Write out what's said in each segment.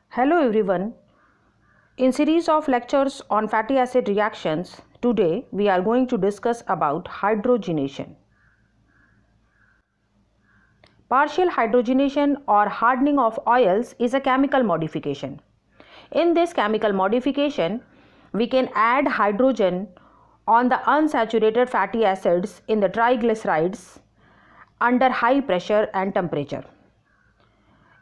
Hello everyone. In series of lectures on fatty acid reactions, today we are going to discuss about hydrogenation. Partial hydrogenation or hardening of oils is a chemical modification. In this chemical modification, we can add hydrogen on the unsaturated fatty acids in the triglycerides under high pressure and temperature,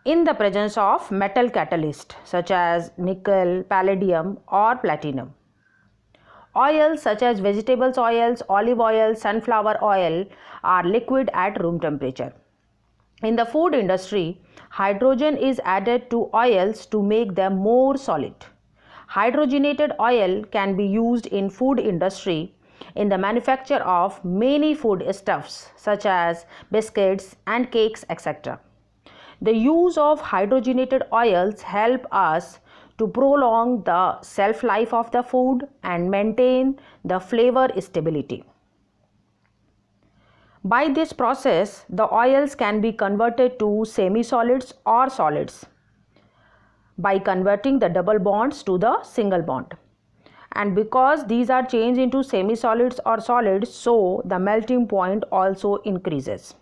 in the presence of metal catalyst such as nickel, palladium or platinum. Oils such as vegetables oils, olive oil, sunflower oil are liquid at room temperature. In the food industry, hydrogen is added to oils to make them more solid. Hydrogenated oil can be used in food industry in the manufacture of many food stuffs such as biscuits and cakes, etc. The use of hydrogenated oils help us to prolong the shelf life of the food and maintain the flavor stability. By this process, the oils can be converted to semi-solids or solids by converting the double bonds to the single bond. And because these are changed into semi-solids or solids, so the melting point also increases.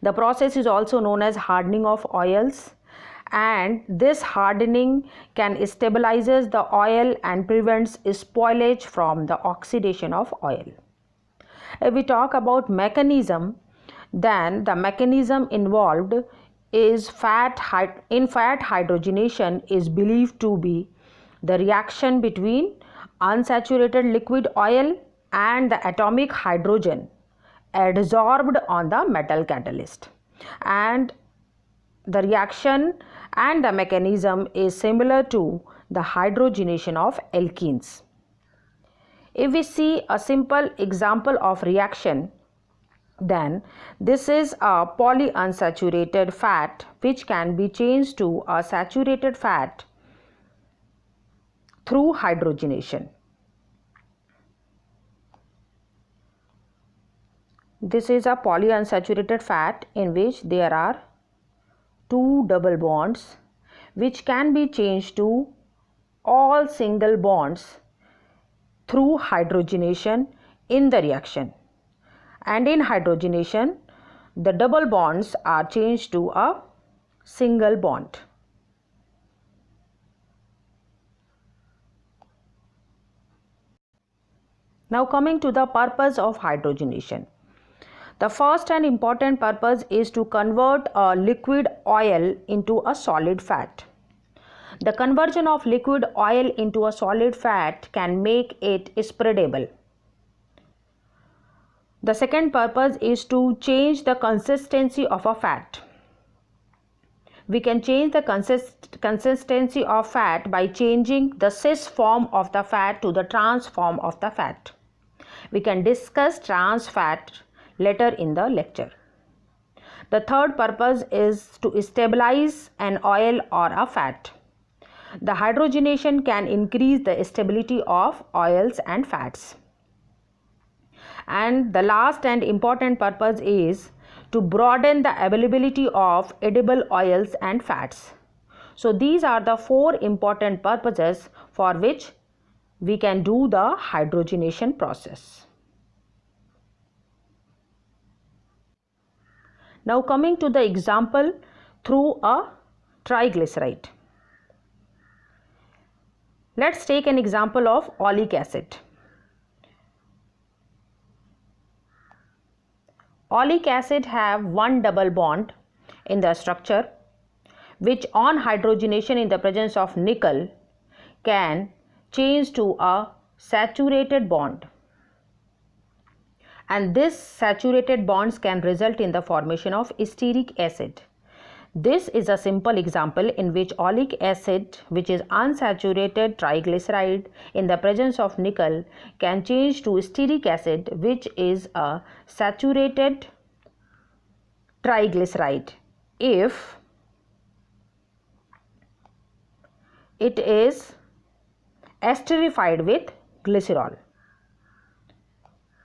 The process is also known as hardening of oils, and this hardening can stabilizes the oil and prevents spoilage from the oxidation of oil. If we talk about mechanism, then the mechanism involved is fat hydrogenation is believed to be the reaction between unsaturated liquid oil and the atomic hydrogen adsorbed on the metal catalyst, and the reaction and the mechanism is similar to the hydrogenation of alkenes. If we see a simple example of reaction, then this is a polyunsaturated fat which can be changed to a saturated fat through hydrogenation. This is a polyunsaturated fat in which there are two double bonds which can be changed to all single bonds through hydrogenation in the reaction. And in hydrogenation, the double bonds are changed to a single bond. Now coming to the purpose of hydrogenation. The first and important purpose is to convert a liquid oil into a solid fat. The conversion of liquid oil into a solid fat can make it spreadable. The second purpose is to change the consistency of a fat. We can change the consistency of fat by changing the cis form of the fat to the trans form of the fat. We can discuss trans fat later in the lecture. The third purpose is to stabilize an oil or a fat. The hydrogenation can increase the stability of oils and fats. And the last and important purpose is to broaden the availability of edible oils and fats. So these are the four important purposes for which we can do the hydrogenation process. Now coming to the example through a triglyceride. Let's take an example of oleic acid. Oleic acid have one double bond in the structure which on hydrogenation in the presence of nickel can change to a saturated bond. And this saturated bonds can result in the formation of stearic acid. This is a simple example in which oleic acid, which is unsaturated triglyceride in the presence of nickel, can change to stearic acid, which is a saturated triglyceride if it is esterified with glycerol.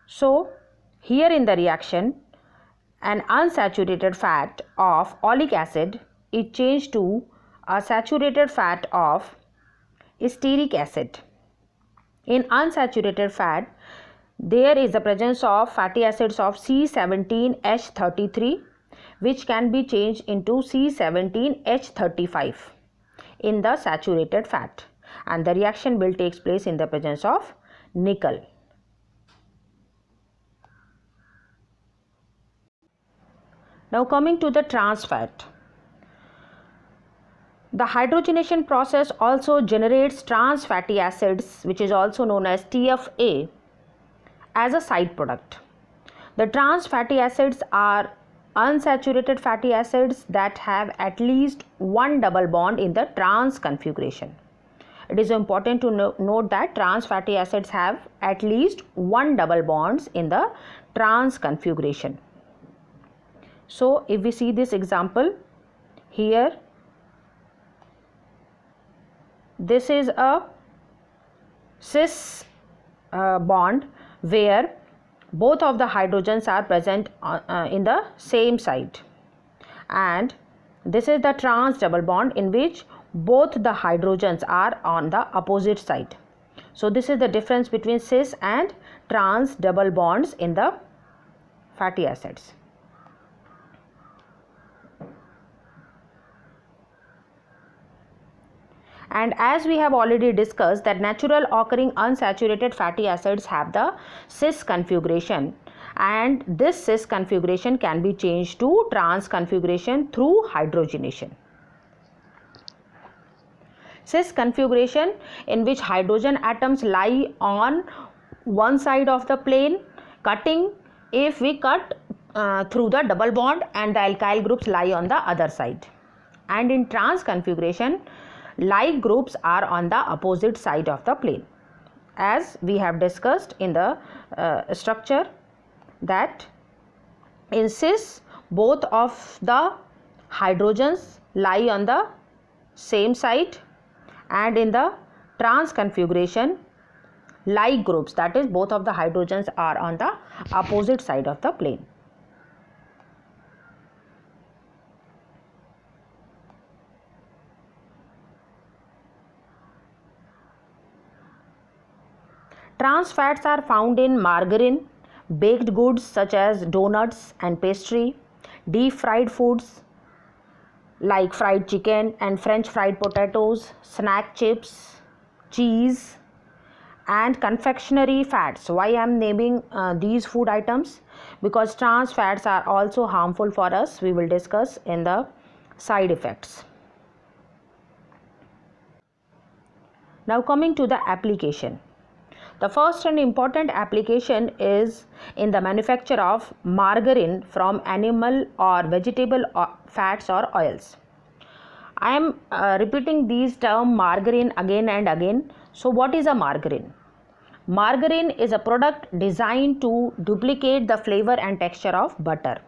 So here in the reaction, an unsaturated fat of oleic acid is changed to a saturated fat of stearic acid. In unsaturated fat, there is the presence of fatty acids of C17H33, which can be changed into C17H35 in the saturated fat, and the reaction will take place in the presence of nickel. Now coming to the trans fat. The hydrogenation process also generates trans fatty acids, which is also known as TFA, as a side product. The trans fatty acids are unsaturated fatty acids that have at least one double bond in the trans configuration. It is important to note that trans fatty acids have at least one double bonds in the trans configuration. So if we see this example here, this is a cis bond where both of the hydrogens are present in the same side, and this is the trans double bond in which both the hydrogens are on the opposite side. So this is the difference between cis and trans double bonds in the fatty acids. And as we have already discussed that natural occurring unsaturated fatty acids have the cis configuration, and this cis configuration can be changed to trans configuration through hydrogenation. Cis configuration, in which hydrogen atoms lie on one side of the plane, cutting if we cut through the double bond, and the alkyl groups lie on the other side. And in trans configuration, like groups are on the opposite side of the plane, as we have discussed in the structure, that in cis both of the hydrogens lie on the same side, and in the trans configuration, like groups, that is both of the hydrogens are on the opposite side of the plane. Trans fats are found in margarine, baked goods such as donuts and pastry, deep fried foods like fried chicken and French fried potatoes, snack chips, cheese, and confectionery fats. Why I am naming these food items? Because trans fats are also harmful for us. We will discuss in the side effects. Now coming to the application. The first and important application is in the manufacture of margarine from animal or vegetable fats or oils. I am repeating these terms margarine again and again. So what is a margarine? Margarine is a product designed to duplicate the flavor and texture of butter.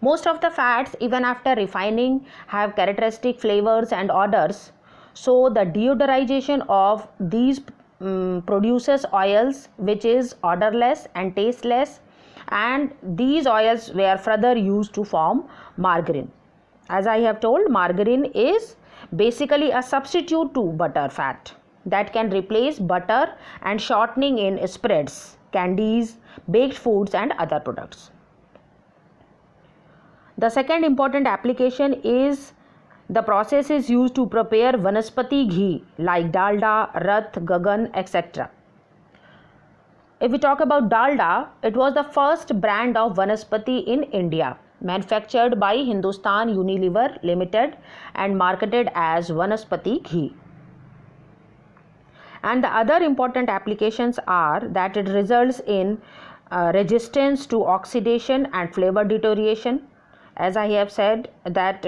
Most of the fats, even after refining, have characteristic flavors and odors. So the deodorization of these produces oils which is odorless and tasteless, and these oils were further used to form margarine. As I have told, margarine is basically a substitute to butter fat that can replace butter and shortening in spreads, candies, baked foods and other products. The second important application is the process is used to prepare vanaspati ghee like dalda, rath, gagan, etc. If we talk about dalda, it was the first brand of vanaspati in India, manufactured by Hindustan Unilever Limited and marketed as vanaspati ghee. And the other important applications are that it results in resistance to oxidation and flavor deterioration. As I have said that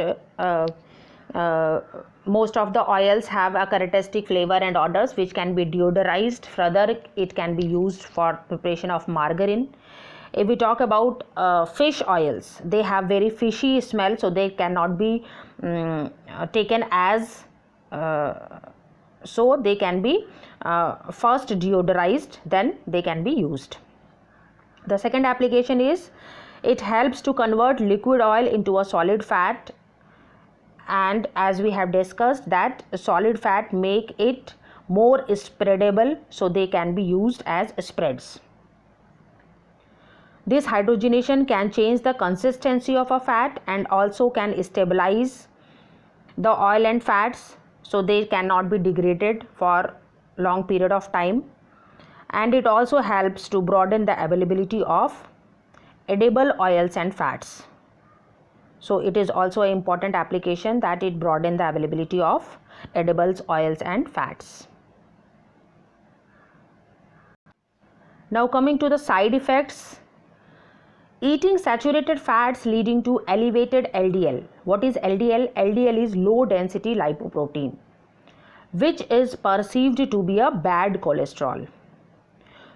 most of the oils have a characteristic flavor and odors which can be deodorized. Further, it can be used for preparation of margarine. If we talk about fish oils, they have very fishy smell, so they cannot be taken as so they can be first deodorized, then they can be used. The second application is it helps to convert liquid oil into a solid fat, and as we have discussed that solid fat make it more spreadable, so they can be used as spreads. This hydrogenation can change the consistency of a fat and also can stabilize the oil and fats, so they cannot be degraded for long period of time, and it also helps to broaden the availability of edible oils and fats. So it is also an important application that it broaden the availability of edibles, oils and fats. Now coming to the side effects. Eating saturated fats leading to elevated LDL. What is LDL? LDL is low density lipoprotein, which is perceived to be a bad cholesterol.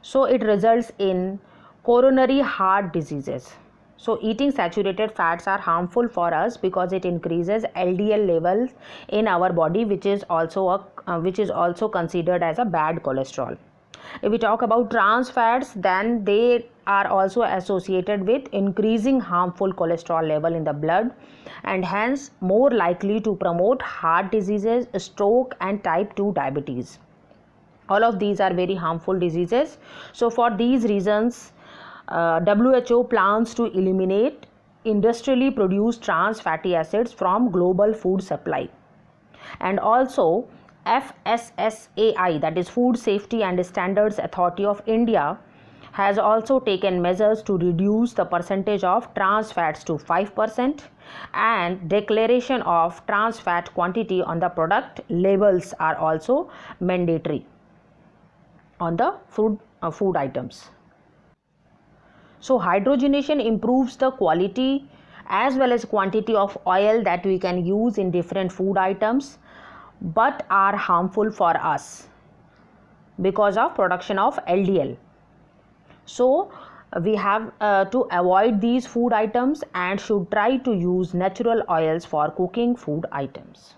So it results in coronary heart diseases. So eating saturated fats are harmful for us because it increases LDL levels in our body, which is also considered as a bad cholesterol. If we talk about trans fats, then they are also associated with increasing harmful cholesterol level in the blood and hence more likely to promote heart diseases, stroke and type 2 diabetes. All of these are very harmful diseases. So for these reasons, WHO plans to eliminate industrially produced trans fatty acids from global food supply. And also FSSAI, that is Food Safety and Standards Authority of India, has also taken measures to reduce the percentage of trans fats to 5%, and declaration of trans fat quantity on the product labels are also mandatory on the food items. So hydrogenation improves the quality as well as quantity of oil that we can use in different food items, but are harmful for us because of production of LDL. So we have to avoid these food items and should try to use natural oils for cooking food items.